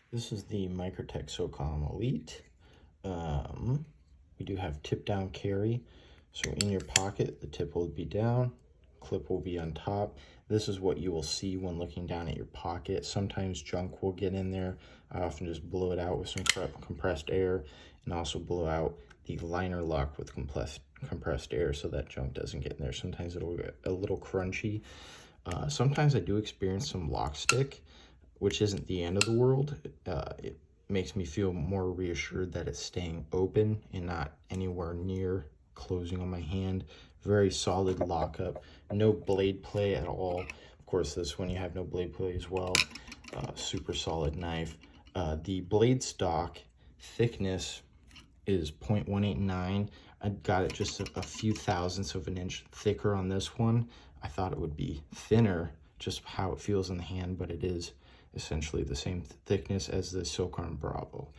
This is the Microtech Socom Elite. We do have tip down carry. So in your pocket, the tip will be down, clip will be on top. This is what you will see when looking down at your pocket. Sometimes junk will get in there. I often just blow it out with some compressed air, and also blow out the liner lock with compressed air so that junk doesn't get in there. Sometimes it'll get a little crunchy. Sometimes I do experience some lock stick, which isn't the end of the world. It makes me feel more reassured that it's staying open and not anywhere near closing on my hand. Very solid lockup, no blade play at all. Of course, this one you have no blade play as well. Super solid knife. The blade stock thickness is 0.189. I got it just a few thousandths of an inch thicker on this one. I thought it would be thinner, just how it feels in the hand, but it is essentially the same thickness as the Socom Bravo.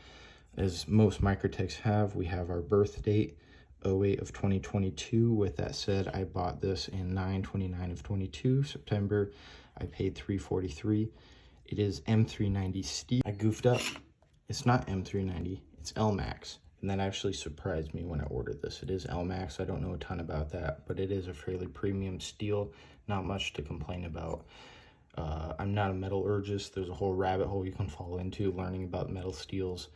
As most Microtechs have, we have our birth date, 08 of 2022. With that said, I bought this in 9/29 of 22, September. I paid $343. It is M390 steel. I goofed up. It's not M390, it's LMAX. And that actually surprised me when I ordered this. It is LMAX. I don't know a ton about that, but it is a fairly premium steel. Not much to complain about. I'm not a metallurgist. There's a whole rabbit hole you can fall into learning about metal steels,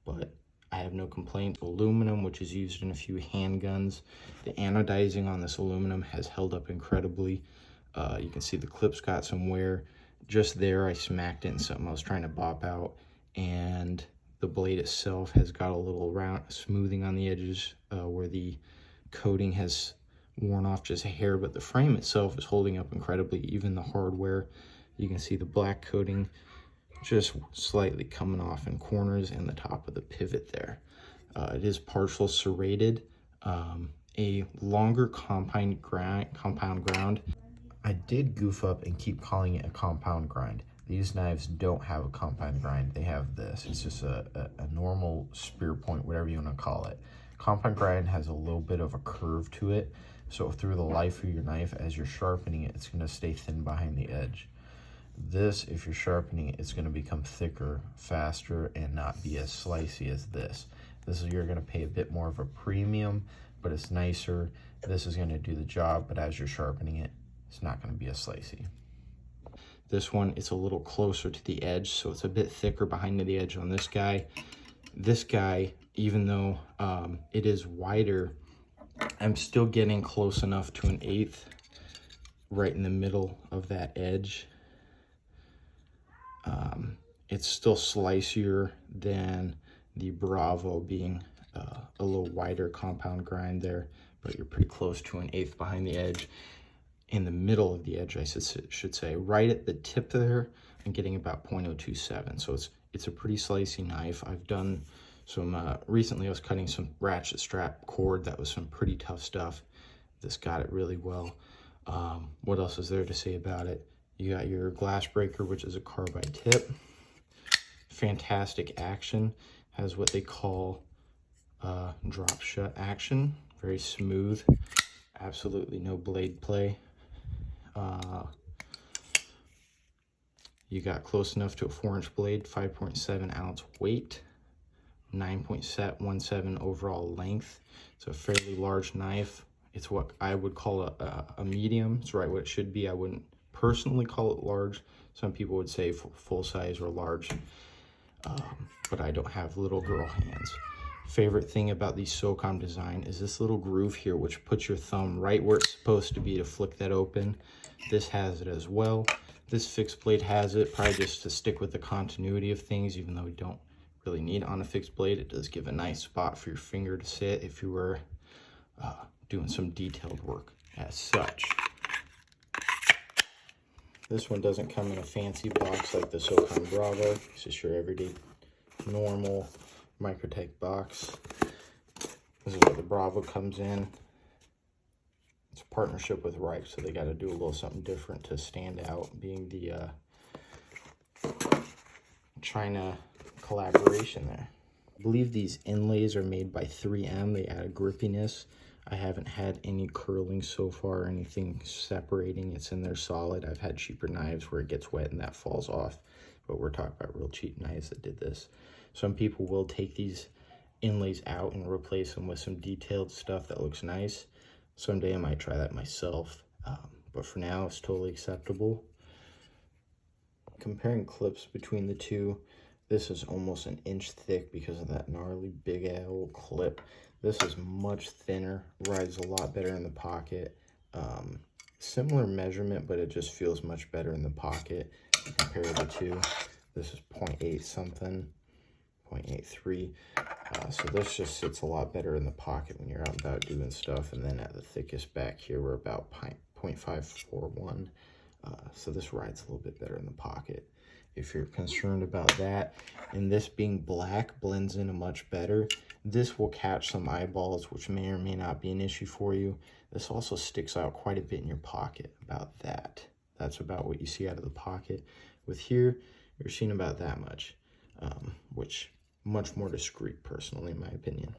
but I have no complaint. Aluminum, which is used in a few handguns. The anodizing on this aluminum has held up incredibly. You can see the clips got some wear. Just there, I smacked it in something I was trying to bop out, and the blade itself has got a little round smoothing on the edges where the coating has worn off just a hair, but the frame itself is holding up incredibly. Even the hardware, you can see the black coating just slightly coming off in corners and the top of the pivot there. It is partial serrated, a longer compound ground. I did goof up and keep calling it a compound grind. These knives don't have a compound grind. They have this. It's just a normal spear point, whatever you want to call it. Compound grind has a little bit of a curve to it. So through the life of your knife, as you're sharpening it, it's going to stay thin behind the edge. This, if you're sharpening it, it's going to become thicker, faster, and not be as slicey as this. This is, you're going to pay a bit more of a premium, but it's nicer. This is going to do the job, but as you're sharpening it, it's not going to be as slicey. This one, it's a little closer to the edge, so it's a bit thicker behind the edge on this guy. This guy, even though it is wider, I'm still getting close enough to an 1/8 right in the middle of that edge. It's still slicier than the Bravo, being a little wider compound grind there, but you're pretty close to an 1/8 behind the edge. In the middle of the edge, I should say, right at the tip there, I'm getting about 0.027. So it's a pretty slicey knife. I've done some, recently I was cutting some ratchet strap cord. That was some pretty tough stuff. This got it really well. What else is there to say about it? You got your glass breaker, which is a carbide tip. Fantastic action. Has what they call drop shut action. Very smooth. Absolutely no blade play. You got close enough to a 4-inch blade, 5.7 ounce weight, 9.17 overall length. It's a fairly large knife. It's what I would call a medium. It's right what it should be. I wouldn't personally call it large. Some people would say full size or large, but I don't have little girl hands. Favorite thing about the Socom design is this little groove here, which puts your thumb right where it's supposed to be to flick that open. This has it as well. This fixed blade has it, probably just to stick with the continuity of things, even though we don't really need it on a fixed blade. It does give a nice spot for your finger to sit if you were doing some detailed work as such. This one doesn't come in a fancy box like the Socom Bravo. It's just your everyday normal Microtech box. This is where the Bravo comes in. It's a partnership with Ripe, so they got to do a little something different to stand out, being the China collaboration there. I believe these inlays are made by 3M. They add a grippiness. I haven't had any curling so far or anything separating. It's in there solid. I've had cheaper knives where it gets wet and that falls off. but we're talking about real cheap knives that did this. Some people will take these inlays out and replace them with some detailed stuff that looks nice. Someday I might try that myself, but for now it's totally acceptable. Comparing clips between the two, this is almost an inch thick because of that gnarly big old clip. This is much thinner, rides a lot better in the pocket. Similar measurement, but it just feels much better in the pocket. Compare the two. This is 0.8 something, 0.83. So this just sits a lot better in the pocket when you're out and about doing stuff. And then at the thickest back here, we're about 0.541. So this rides a little bit better in the pocket. If you're concerned about that, and this being black blends in much better, this will catch some eyeballs, which may or may not be an issue for you. This also sticks out quite a bit in your pocket, about that. That's about what you see out of the pocket. With here, you're seeing about that much, which much more discreet, personally, in my opinion.